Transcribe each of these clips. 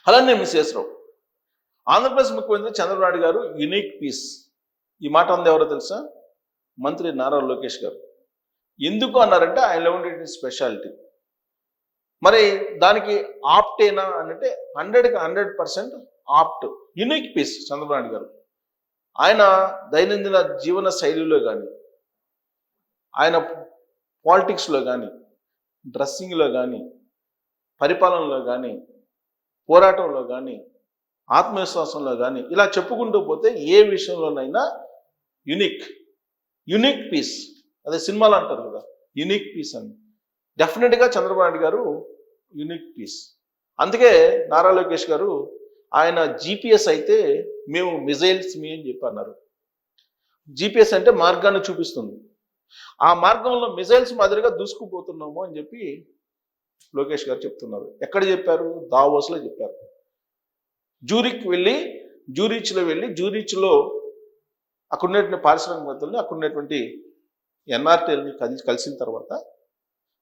అలానే మిశ్రేశ్వరరావు. ఆంధ్రప్రదేశ్ ముఖ్యమంత్రి చంద్రబాబు నాయుడు గారు యునిక్ పీస్, ఈ మాట అంది ఎవరో తెలుసా? మంత్రి నారా లోకేష్ గారు. ఎందుకు అన్నారంటే ఆయనలో ఉండే స్పెషాలిటీ. మరి దానికి ఆప్టేనా అంటే 100కి 100% apt. Unique piece Chandrababu Naidu గారు. ఆయన దైనందిన జీవన శైలిలో కానీ, ఆయన పాలిటిక్స్లో కానీ, డ్రెస్సింగ్లో కానీ, పరిపాలనలో కానీ, పోరాటంలో కానీ, ఆత్మవిశ్వాసంలో కానీ, ఇలా చెప్పుకుంటూ పోతే ఏ విషయంలోనైనా యునిక్ పీస్. అదే సినిమాలు అంటారు కదా, యునిక్ పీస్ అని. డెఫినెట్గా చంద్రబాబు నాయుడు గారు యునిక్ పీస్. అందుకే నారా లోకేష్ గారు ఆయన జీపీఎస్ అయితే మేము మిజైల్స్ మీ అని చెప్పి అన్నారు. జీపీఎస్ అంటే మార్గాన్ని చూపిస్తుంది. ఆ మార్గంలో మిజైల్స్ మాదిరిగా దూసుకుపోతున్నాము అని చెప్పి లోకేష్ గారు చెప్తున్నారు. ఎక్కడ చెప్పారు? దావోస్లో చెప్పారు. జూరిచ్లో వెళ్ళి జూరిచ్లో అక్కడ ఉన్నటువంటి పారిశ్రామికవేత్తల్ని, అక్కడ ఉన్నటువంటి ఎన్ఆర్టీఎల్ని కలిసిన తర్వాత,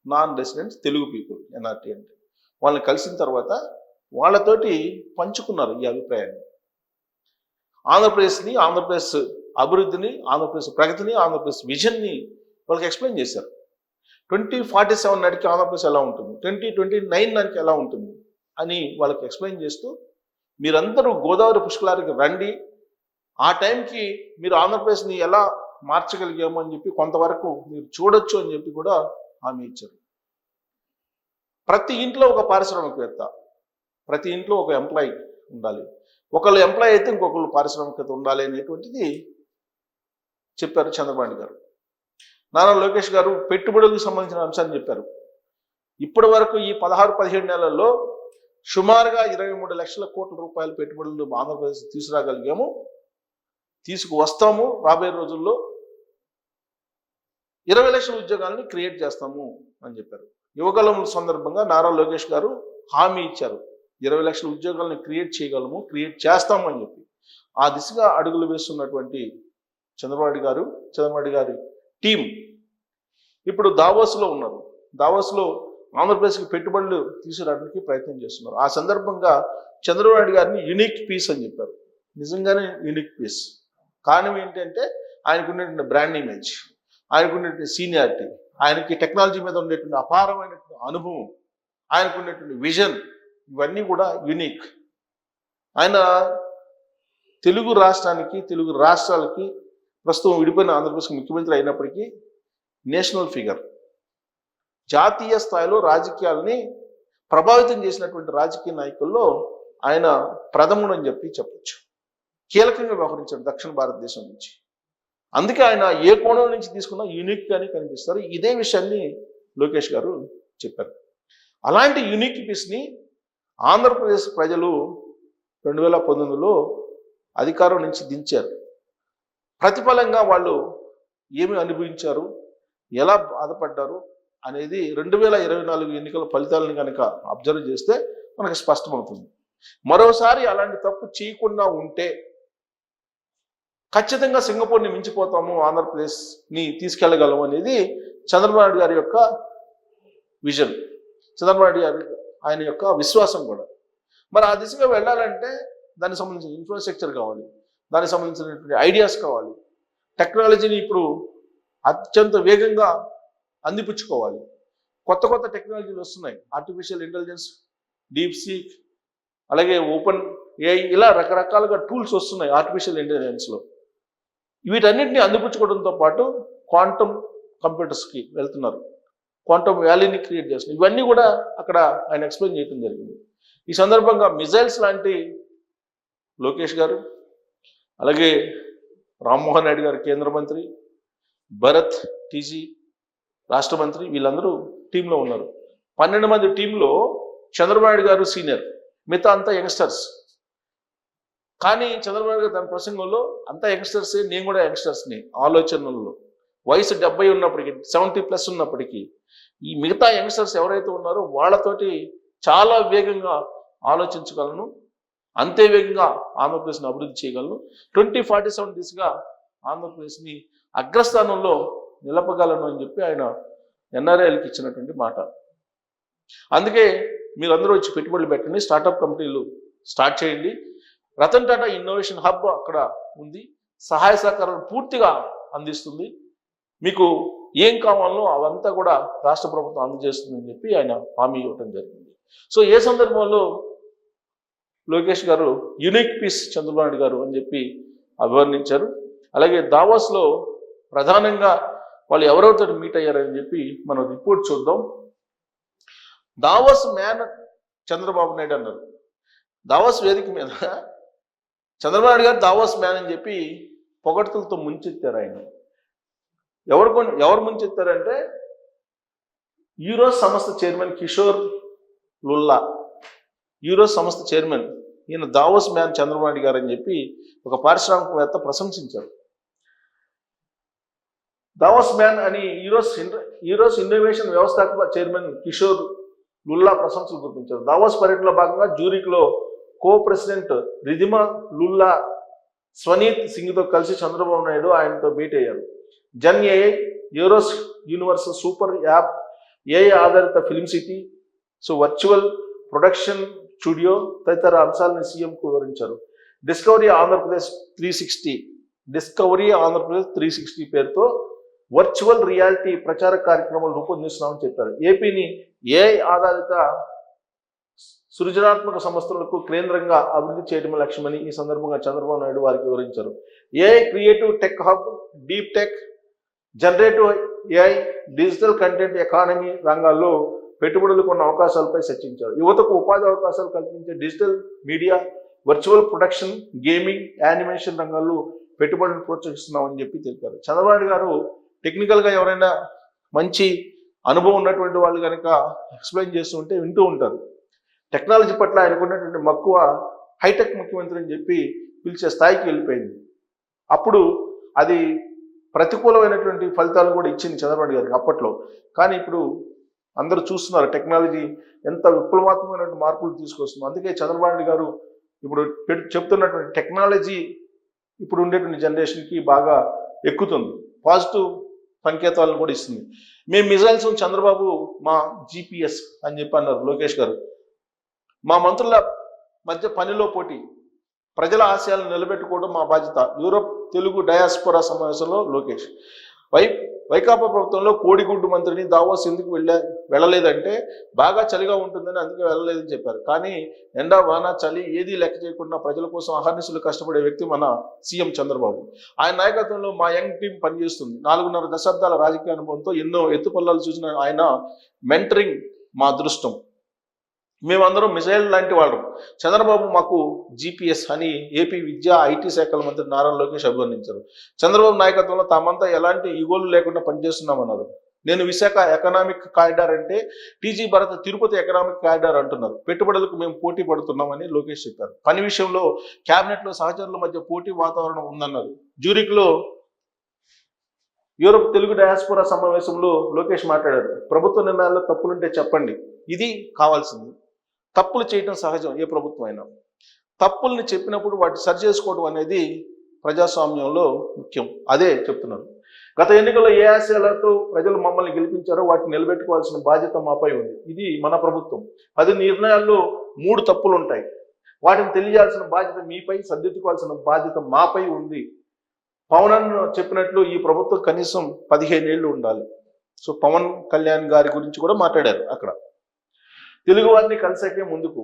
non residents Telugu people NRT అంటే, వాళ్ళని కలిసిన తర్వాత వాళ్ళతోటి పంచుకున్నారు ఈ అభిప్రాయాన్ని. ఆంధ్రప్రదేశ్ అభివృద్ధిని, ఆంధ్రప్రదేశ్ ప్రగతిని, ఆంధ్రప్రదేశ్ విజన్ని వాళ్ళకి ఎక్స్ప్లెయిన్ చేశారు. 2047 నాటికి ఆంధ్రప్రదేశ్ ఎలా ఉంటుంది, 2029 నాటికి ఎలా ఉంటుంది అని వాళ్ళకి ఎక్స్ప్లెయిన్ చేస్తూ, మీరందరూ గోదావరి పుష్కరాలకు రండి, ఆ టైంకి మీరు ఆంధ్రప్రదేశ్ని ఎలా మార్చగలిగాము అని చెప్పి కొంతవరకు మీరు చూడొచ్చు అని చెప్పి కూడా హామీ ఇచ్చారు. ప్రతి ఇంట్లో ఒక పారిశ్రామికవేత్త, ప్రతి ఇంట్లో ఒక ఎంప్లాయీ ఉండాలి. ఒకళ్ళు ఎంప్లాయీ అయితే ఇంకొకళ్ళు పారిశ్రామికవేత్త ఉండాలి అనేటువంటిది చెప్పారు చంద్రబాబు నాయుడు గారు. నారా లోకేష్ గారు పెట్టుబడులకు సంబంధించిన అంశాన్ని చెప్పారు. ఇప్పటి వరకు ఈ 16-17 నెలల్లో సుమారుగా 23 లక్షల కోట్ల రూపాయల పెట్టుబడులు ఆంధ్రప్రదేశ్ తీసుకురాగలిగాము, తీసుకువస్తాము. రాబోయే రోజుల్లో 20 లక్షల ఉద్యోగాలని క్రియేట్ చేస్తాము అని చెప్పారు. యువగలం సందర్భంగా నారా లోకేష్ గారు హామీ ఇచ్చారు, 20 లక్షల ఉద్యోగాలను క్రియేట్ చేయగలము, క్రియేట్ చేస్తాము అని చెప్పి. ఆ దిశగా అడుగులు వేస్తున్నటువంటి చంద్రబాబు గారి టీం ఇప్పుడు దావోస్లో ఉన్నారు. దావోస్లో ఆంధ్రప్రదేశ్కి పెట్టుబడులు తీసుకురావడానికి ప్రయత్నం చేస్తున్నారు. ఆ సందర్భంగా చంద్రబాబు నాయుడు గారిని యునిక్ పీస్ అని చెప్పారు. నిజంగానే యునిక్ పీస్. కారణం ఏంటంటే ఆయనకున్నటువంటి బ్రాండ్ ఇమేజ్, ఆయనకున్నటువంటి సీనియారిటీ, ఆయనకి టెక్నాలజీ మీద ఉండేటువంటి అపారమైనటువంటి అనుభవం, ఆయనకున్నటువంటి విజన్, ఇవన్నీ కూడా యునిక్. ఆయన తెలుగు రాష్ట్రాలకి ప్రస్తుతం విడిపోయిన ఆంధ్రప్రదేశ్ ముఖ్యమంత్రి అయినప్పటికీ నేషనల్ ఫిగర్, జాతీయ స్థాయిలో రాజకీయాలని ప్రభావితం చేసినటువంటి రాజకీయ నాయకుల్లో ఆయన ప్రథముడు అని చెప్పొచ్చు. కీలకంగా వ్యవహరించాడు దక్షిణ భారతదేశం నుంచి. అందుకే ఆయన ఏ కోణం నుంచి తీసుకున్నా యూనిక్గానే కనిపిస్తారు. ఇదే విషయాన్ని లోకేష్ గారు చెప్పారు. అలాంటి యూనిక్ పీస్ని ఆంధ్రప్రదేశ్ ప్రజలు 2019లో అధికారం నుంచి దించారు. ప్రతిఫలంగా వాళ్ళు ఏమి అనుభవించారు, ఎలా బాధపడ్డారు అనేది 2024 ఎన్నికల ఫలితాలను కనుక అబ్జర్వ్ చేస్తే మనకు స్పష్టమవుతుంది. మరోసారి అలాంటి తప్పు చేయకుండా ఉంటే ఖచ్చితంగా సింగపూర్ని మించిపోతాము, ఆంధ్రప్రదేశ్ని తీసుకెళ్లగలము అనేది చంద్రబాబు నాయుడు గారి యొక్క విజన్, చంద్రబాబు నాయుడు గారి ఆయన యొక్క విశ్వాసం కూడా. మరి ఆ దిశగా వెళ్ళాలంటే దానికి సంబంధించిన ఇన్ఫ్రాస్ట్రక్చర్ కావాలి, దానికి సంబంధించినటువంటి ఐడియాస్ కావాలి, టెక్నాలజీని ఇప్పుడు అత్యంత వేగంగా అందిపుచ్చుకోవాలి. కొత్త టెక్నాలజీలు వస్తున్నాయి. ఆర్టిఫిషియల్ ఇంటెలిజెన్స్, డీప్ సీక్, అలాగే ఓపెన్ ఏఐ, ఇలా రకరకాలుగా టూల్స్ వస్తున్నాయి ఆర్టిఫిషియల్ ఇంటెలిజెన్స్లో. వీటన్నిటిని అందిపుచ్చుకోవడంతో పాటు క్వాంటమ్ కంప్యూటర్స్కి వెళ్తున్నారు, క్వాంటమ్ వ్యాలీని క్రియేట్ చేస్తున్నారు. ఇవన్నీ కూడా అక్కడ ఆయన ఎక్స్ప్లెయిన్ చేయడం జరిగింది. ఈ సందర్భంగా మిజైల్స్ లాంటి లోకేష్ గారు, అలాగే రామ్మోహన్ నాయుడు గారు కేంద్ర మంత్రి, భరత్ టీజీ రాష్ట్ర మంత్రి, వీళ్ళందరూ టీంలో ఉన్నారు. 12 మంది టీంలో చంద్రబాబు నాయుడు గారు సీనియర్, మిగతా అంతా యంగ్స్టర్స్. కానీ చంద్రబాబు నాయుడు గారు తన ప్రసంగంలో అంతా యంగ్స్టర్సే, నేను కూడా యంగ్స్టర్స్ని ఆలోచనల్లో. వయసు 70 ఉన్నప్పటికీ, 70+ ఉన్నప్పటికీ ఈ మిగతా యంగ్స్టర్స్ ఎవరైతే ఉన్నారో వాళ్ళతోటి చాలా వేగంగా ఆలోచించగలను, అంతే వేగంగా ఆంధ్రప్రదేశ్ని అభివృద్ధి చేయగలను, 2047 దిశగా ఆంధ్రప్రదేశ్ని అగ్రస్థానంలో నిలపగలను అని చెప్పి ఆయన ఎన్ఆర్ఐలకి ఇచ్చినటువంటి మాట. అందుకే మీరందరూ వచ్చి పెట్టుబడులు పెట్టండి, స్టార్టప్ కంపెనీలు స్టార్ట్ చేయండి. రతన్ టాటా ఇన్నోవేషన్ హబ్ అక్కడ ఉంది, సహాయ సహకారాలు పూర్తిగా అందిస్తుంది. మీకు ఏం కావాలో అవంతా కూడా రాష్ట్ర ప్రభుత్వం అందజేస్తుందని చెప్పి ఆయన హామీ ఇవ్వడం జరిగింది. సో ఏ సందర్భంలో లోకేష్ గారు యునిక్ పీస్ చంద్రబాబు నాయుడు గారు అని చెప్పి అభివర్ణించారు. అలాగే దావోస్లో ప్రధానంగా వాళ్ళు ఎవరెవరితో మీట్ అయ్యారని చెప్పి మనం రిపోర్ట్ చూద్దాం. దావోస్ మ్యాన్ చంద్రబాబు నాయుడు అన్నారు. దావోస్ వేదిక మీద చంద్రబాబు నాయుడు గారు దావోస్ మ్యాన్ అని చెప్పి పొగడ్తలతో ముంచెత్తారు. ఆయన ఎవరు ముంచెత్తారంటే యూరోస్ సంస్థ చైర్మన్ కిషోర్ లుల్లా, యూరోస్ సంస్థ చైర్మన్, ఈయన దావోస్ మ్యాన్ చంద్రబాబు నాయుడు గారు అని చెప్పి ఒక పారిశ్రామికవేత్త ప్రశంసించారు. దావోస్ మ్యాన్ అని యూరోస్ ఇన్నోవేషన్ వ్యవస్థాపక చైర్మన్ కిషోర్ లుల్లా ప్రశంసలు కురిపించారు. దావోస్ పర్యటనలో భాగంగా జ్యూరిక్లో కో ప్రెసిడెంట్ రిధిమా లుల్లా స్వనీత్ సింగ్తో కలిసి చంద్రబాబు నాయుడు ఆయనతో భేటీ అయ్యారు. జన్ ఏఐ, యూరోస్ యూనివర్స్ సూపర్ యాప్, ఏఐ ఆధారిత film city, virtual production studio తదితర అంశాలను సీఎంకు వివరించారు. డిస్కవరీ ఆంధ్రప్రదేశ్ 360 పేరుతో వర్చువల్ రియాలిటీ ప్రచార కార్యక్రమాలు రూపొందిస్తున్నామని చెప్పారు. ఏపీని ఏఐ ఆధారిత సృజనాత్మక సంస్థలకు కేంద్రంగా అభివృద్ధి చేయడమే లక్ష్యమని ఈ సందర్భంగా చంద్రబాబు నాయుడు వారికి వివరించారు. AI creative tech hub, deep tech, generative AI, digital content economy రంగాల్లో పెట్టుబడులకు ఉన్న అవకాశాలపై చర్చించారు. యువతకు ఉపాధి అవకాశాలు కల్పించే digital media, virtual production, gaming, animation రంగాల్లో పెట్టుబడులు ప్రోత్సహిస్తున్నామని చెప్పి తెలిపారు. చంద్రబాబు నాయుడు గారు టెక్నికల్గా ఎవరైనా మంచి అనుభవం ఉన్నటువంటి వాళ్ళు కనుక ఎక్స్ప్లెయిన్ చేస్తూ ఉంటే వింటూ ఉంటారు. టెక్నాలజీ పట్ల ఆయనకున్నటువంటి మక్కువ హైటెక్ ముఖ్యమంత్రి అని చెప్పి పిలిచే స్థాయికి వెళ్ళిపోయింది. అప్పుడు అది ప్రతికూలమైనటువంటి ఫలితాలు కూడా ఇచ్చింది చంద్రబాబు నాయుడు గారికి అప్పట్లో. కానీ ఇప్పుడు అందరూ చూస్తున్నారు టెక్నాలజీ ఎంత విప్లవాత్మకమైనటువంటి మార్పులు తీసుకొస్తుంది. అందుకే చంద్రబాబు నాయుడు గారు ఇప్పుడు చెప్తున్నటువంటి టెక్నాలజీ ఇప్పుడు ఉండేటువంటి జనరేషన్కి బాగా ఎక్కుతుంది, పాజిటివ్ సంకేతాలను కూడా ఇస్తుంది. మేము మిజైల్స్ చంద్రబాబు మా GPS అని చెప్పి అన్నారు లోకేష్ గారు. మా మంత్రుల మధ్య పనిలో పోటీ, ప్రజల ఆశయాలను నిలబెట్టుకోవడం మా బాధ్యత. యూరోప్ తెలుగు డయాస్పోరా సమావేశంలో లోకేష్. వైకాపా ప్రభుత్వంలో కోడిగుడ్డు మంత్రిని దావోస్ ఎందుకు వెళ్ళలేదంటే బాగా చలిగా ఉంటుందని అందుకే వెళ్ళలేదని చెప్పారు. కానీ ఎండ, వాన, చలి ఏదీ లెక్క చేయకుండా ప్రజల కోసం అహర్నిశలు కష్టపడే వ్యక్తి మన సీఎం చంద్రబాబు. ఆయన నాయకత్వంలో మా యంగ్ టీం పనిచేస్తుంది. 4.5 దశాబ్దాల రాజకీయ అనుభవంతో ఎన్నో ఎత్తుపల్లాలు చూసిన ఆయన మెంటరింగ్ మా అదృష్టం. మేమందరం మిజైల్ లాంటి వాళ్ళం. చంద్రబాబు మాకు GPS అని ఏపీ విద్యా ఐటీ శాఖల మంత్రి నారా లోకేష్ అభివర్ణించారు. చంద్రబాబు నాయకత్వంలో తామంతా ఎలాంటి ఈగోలు లేకుండా పనిచేస్తున్నామన్నారు. నేను విశాఖ ఎకనామిక్ కారిడార్ అంటే TG Bharat Tirupati economic corridor అంటున్నారు. పెట్టుబడులకు మేము పోటీ పడుతున్నామని లోకేష్ చెప్పారు. పని విషయంలో క్యాబినెట్లో సహచరుల మధ్య పోటీ వాతావరణం ఉందన్నారు. జ్యూరిక్లో యూరోప్ తెలుగు డయాస్పోరా సమావేశంలో లోకేష్ మాట్లాడారు. ప్రభుత్వ నిర్ణయాల్లో తప్పులుంటే చెప్పండి, ఇది కావాల్సింది. తప్పులు చేయడం సహజం, ఏ ప్రభుత్వం అయినా. తప్పుల్ని చెప్పినప్పుడు వాటిని సరి చేసుకోవడం అనేది ప్రజాస్వామ్యంలో ముఖ్యం. అదే చెప్తున్నారు. గత ఎన్నికల్లో ఏ ఆశయాలతో ప్రజలు మమ్మల్ని గెలిపించారో వాటిని నిలబెట్టుకోవాల్సిన బాధ్యత మాపై ఉంది. ఇది మన ప్రభుత్వం. 10 నిర్ణయాల్లో 3 తప్పులు ఉంటాయి. వాటిని తెలియాల్సిన బాధ్యత మీపై, సర్దిద్దుకోవాల్సిన బాధ్యత మాపై ఉంది. పవన్ చెప్పినట్లు ఈ ప్రభుత్వం కనీసం 15 ఏళ్ళు ఉండాలి. పవన్ కళ్యాణ్ గారి గురించి కూడా మాట్లాడారు అక్కడ. తెలుగు వారిని కలిసాకే ముందుకు.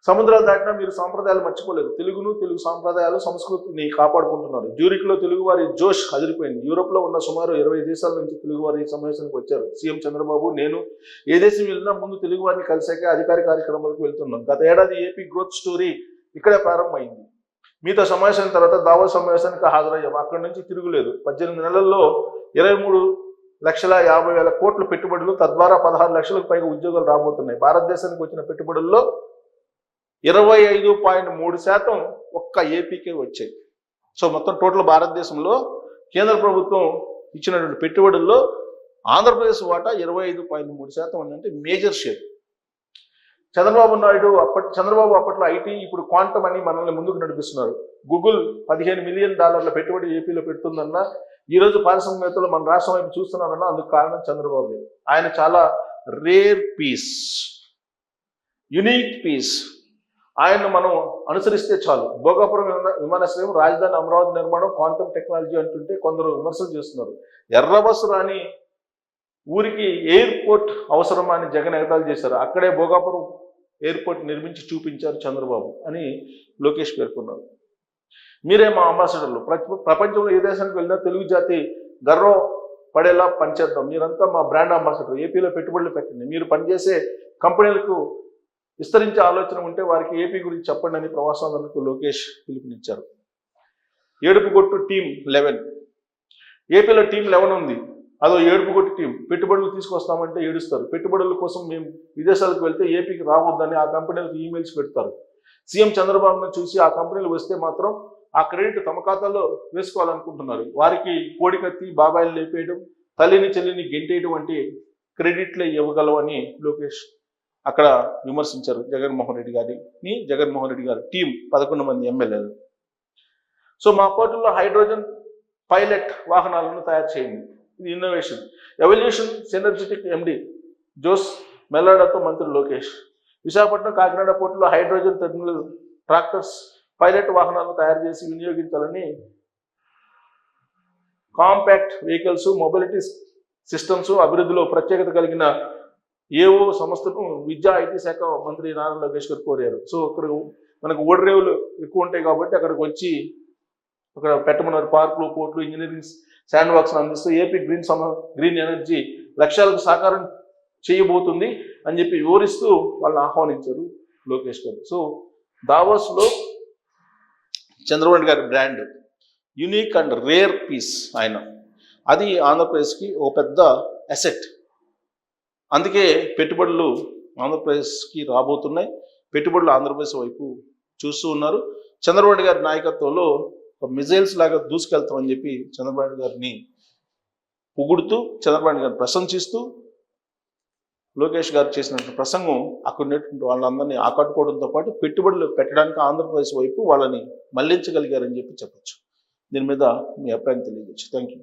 సముద్రాలు దాటినా మీరు సాంప్రదాయాలు మర్చిపోలేదు. తెలుగును, తెలుగు సాంప్రదాయాలు, సంస్కృతిని కాపాడుకుంటున్నారు. జ్యూరిక్లో తెలుగు వారి జోష్ అదిరిపోయింది. యూరోప్లో ఉన్న సుమారు 20 దేశాల నుంచి తెలుగు వారి సమావేశానికి వచ్చారు. సీఎం చంద్రబాబు, నేను ఏ దేశం వెళ్ళినా ముందు తెలుగు వారిని కలిసాకే అధికారిక కార్యక్రమాలకు వెళ్తున్నాం. గత ఏడాది ఏపీ గ్రోత్ స్టోరీ ఇక్కడే ప్రారంభమైంది. మీతో సమావేశం తర్వాత దావోస్ సమావేశానికి హాజరయ్యాం. అక్కడి నుంచి తిరుగులేదు. 18 నెలల్లో 23,50,000 కోట్ల పెట్టుబడులు, తద్వారా 16 లక్షలకు పైగా ఉద్యోగాలు రాబోతున్నాయి. భారతదేశానికి వచ్చిన పెట్టుబడుల్లో 25.3% ఒక్క ఏపీకే వచ్చాయి. మొత్తం టోటల్ భారతదేశంలో కేంద్ర ప్రభుత్వం ఇచ్చినటువంటి పెట్టుబడుల్లో ఆంధ్రప్రదేశ్ వాటా 25.3% ఉందంటే మేజర్ షేర్. చంద్రబాబు అప్పట్లో ఐటీ, ఇప్పుడు క్వాంటమ్ అని మనల్ని ముందుకు నడిపిస్తున్నారు. గూగుల్ $15 మిలియన్ పెట్టుబడి ఏపీలో పెడుతుందన్న, ఈరోజు పారిశ్రామికవేత్తలు మన రాష్ట్రం వైపు చూస్తున్నారన్న, అందుకు కారణం చంద్రబాబు. ఆయన చాలా రేర్ పీస్, యునిక్ పీస్. ఆయన్ని మనం అనుసరిస్తే చాలు. భోగాపురం విమానాశ్రయం, రాజధాని అమరావతి నిర్మాణం, క్వాంటమ్ టెక్నాలజీ అంటుంటే కొందరు విమర్శలు చేస్తున్నారు. ఎర్ర బస్సు రాని ఊరికి ఎయిర్పోర్ట్ అవసరమా అని జగన్ ఎగతాళి చేశారు. అక్కడే భోగాపురం ఎయిర్పోర్ట్ నిర్మించి చూపించారు చంద్రబాబు అని లోకేష్ పేర్కొన్నారు. మీరే మా అంబాసిడర్లు, ప్రపంచంలో ఏ దేశానికి వెళ్ళినా తెలుగు జాతి గర్వం పడేలా పనిచేద్దాం, మీరంతా మా బ్రాండ్ అంబాసిడర్, ఏపీలో పెట్టుబడులు పెట్టండి, మీరు పనిచేసే కంపెనీలకు విస్తరించే ఆలోచన ఉంటే వారికి ఏపీ గురించి చెప్పండి అని ప్రవాసాంధ్రులకు లోకేష్ పిలుపునిచ్చారు. ఏడుపుగొట్టు టీం 11, ఏపీలో టీం 11 ఉంది, అదో ఏడుపుగొట్టు టీం. పెట్టుబడులు తీసుకొస్తామంటే ఏడుస్తారు. పెట్టుబడుల కోసం మేము విదేశాలకు వెళ్తే ఏపీకి రావద్దని ఆ కంపెనీలకు ఈమెయిల్స్ పెడతారు. సీఎం చంద్రబాబును చూసి ఆ కంపెనీలు వస్తే మాత్రం ఆ క్రెడిట్ తమ ఖాతాలో వేసుకోవాలనుకుంటున్నారు. వారికి కోడికత్తి, బాబాయిలు లేపేయడం, తల్లిని చెల్లిని గెంటేయడం వంటి క్రెడిట్లే ఇవ్వగలవని లోకేష్ అక్కడ విమర్శించారు జగన్మోహన్ రెడ్డి గారిని. జగన్మోహన్ రెడ్డి గారు టీం 11 మంది ఎమ్మెల్యేలు. సో మా పోర్టుల్లో హైడ్రోజన్ పైలట్ వాహనాలను తయారు చేయండి, ఇది ఇన్నోవేషన్. ఎవల్యూషన్ సినర్జెటిక్ ఎండి జోస్ మెల్లాడతో మంత్రి లోకేష్. విశాఖపట్నం, కాకినాడ పోర్టులో హైడ్రోజన్ టెర్మినల్ ట్రాక్టర్స్, పైలట్ వాహనాలను తయారు చేసి వినియోగించాలని కాంపాక్ట్ వెహికల్స్, మొబిలిటీ సిస్టమ్స్ అభివృద్ధిలో ప్రత్యేకత కలిగిన ఏఓ సంస్థను విద్యా ఐటీ శాఖ మంత్రి నారా లోకేష్ గారు కోరారు. సో ఇక్కడ మనకు ఓడరేవులు ఎక్కువ ఉంటాయి కాబట్టి అక్కడికి వచ్చి అక్కడ పెట్టమన్నారు. పార్కులు, పోర్టులు, ఇంజనీరింగ్ శాండ్ బాక్స్ అందిస్తూ ఏపీ గ్రీన్ ఎనర్జీ లక్ష్యాలకు సాకారం చేయబోతుంది అని చెప్పి వివరిస్తూ వాళ్ళని ఆహ్వానించారు లోకేష్ గారు. సో దావోస్లో చంద్రబాబు గారి brand unique and rare piece ఆయన, అది ఆంధ్రప్రదేశ్కి ఓ పెద్ద అసెట్. అందుకే పెట్టుబడులు ఆంధ్రప్రదేశ్కి రాబోతున్నాయి. పెట్టుబడులు ఆంధ్రప్రదేశ్ వైపు చూస్తూ ఉన్నారు. చంద్రబాబు గారి నాయకత్వంలో మిజైల్స్ లాగా దూసుకెళ్తామని చెప్పి చంద్రబాబు గారిని పొగుడుతూ, చంద్రబాబు గారిని ప్రశంసిస్తూ లోకేష్ గారు చేసినటువంటి ప్రసంగం అక్కడ ఉన్నటువంటి వాళ్ళందరినీ ఆకట్టుకోవడంతో పాటు పెట్టుబడులు పెట్టడానికి ఆంధ్రప్రదేశ్ వైపు వాళ్ళని మళ్లించగలిగారని చెప్పి చెప్పచ్చు. దీని మీద మీ అభిప్రాయం తెలియజేయచ్చు. Thank you.